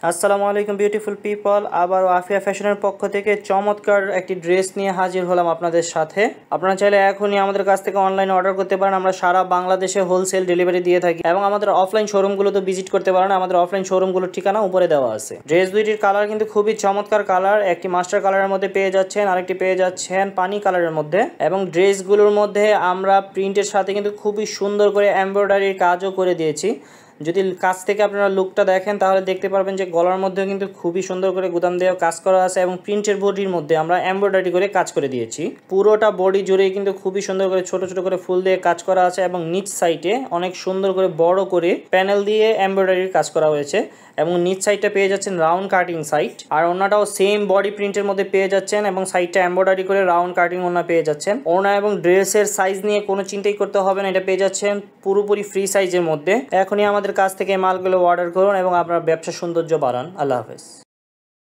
আসসালামু আলাইকুম beautiful people, আবার আফিয়া ফ্যাশনের পক্ষ থেকে চমৎকার একটি ড্রেস নিয়ে হাজির হলাম আপনাদের সাথে। আপনারা চাইলে এখনই আমাদের কাছ থেকে অনলাইনে অর্ডার করতে পারেন। আমরা সারা বাংলাদেশে হোলসেল ডেলিভারি দিয়ে থাকি এবং আমাদের অফলাইন শোরুমগুলোতে ভিজিট করতে পারেন। আমাদের অফলাইন শোরুমগুলোর ঠিকানা উপরে দেওয়া আছে। ড্রেস দুইটির কালার কিন্তু খুবই চমৎকার কালার। একটি মাস্টার কালারের মধ্যে পেয়ে যাচ্ছেন, আরেকটি পেয়ে যাচ্ছেন পানি কালারের মধ্যে। এবং ড্রেসগুলোর মধ্যে আমরা প্রিন্টের সাথে কিন্তু খুবই সুন্দর করে এমব্রয়ডারির কাজও করে দিয়েছি। যদি কাছ থেকে আপনারা লুকটা দেখেন তাহলে দেখতে পারবেন যে গলার মধ্যেও কিন্তু খুবই সুন্দর করে গুদাম দেওয়া কাজ করা আছে এবং প্রিন্টের বডির মধ্যে আমরা এমব্রয়ডারি করে কাজ করে দিয়েছি। পুরোটা বডি জুড়েই কিন্তু খুবই সুন্দর করে ছোট ছোট করে ফুল দিয়ে কাজ করা আছে এবং নিচ সাইডে অনেক সুন্দর করে বড় করে প্যানেল দিয়ে এমব্রয়ডারির কাজ করা হয়েছে এবং নিচ সাইডটা পেয়ে যাচ্ছেন রাউন্ড কাটিং সাইড, আর ওনাটাও সেম বডি প্রিন্টের মধ্যে পেয়ে যাচ্ছেন এবং সাইডটা এমব্রয়ডারি করে রাউন্ড কাটিং ওনা পেয়ে যাচ্ছেন। ওনা এবং ড্রেসের সাইজ নিয়ে কোনো চিন্তাই করতে হবে না, এটা পেয়ে যাচ্ছেন পুরোপুরি ফ্রি সাইজের মধ্যে। এখনই আমাদের কাছ থেকে মালগুলো অর্ডার করুন এবং আপনার ব্যবসা সৌন্দর্য বাড়ান। আল্লাহ হাফেজ।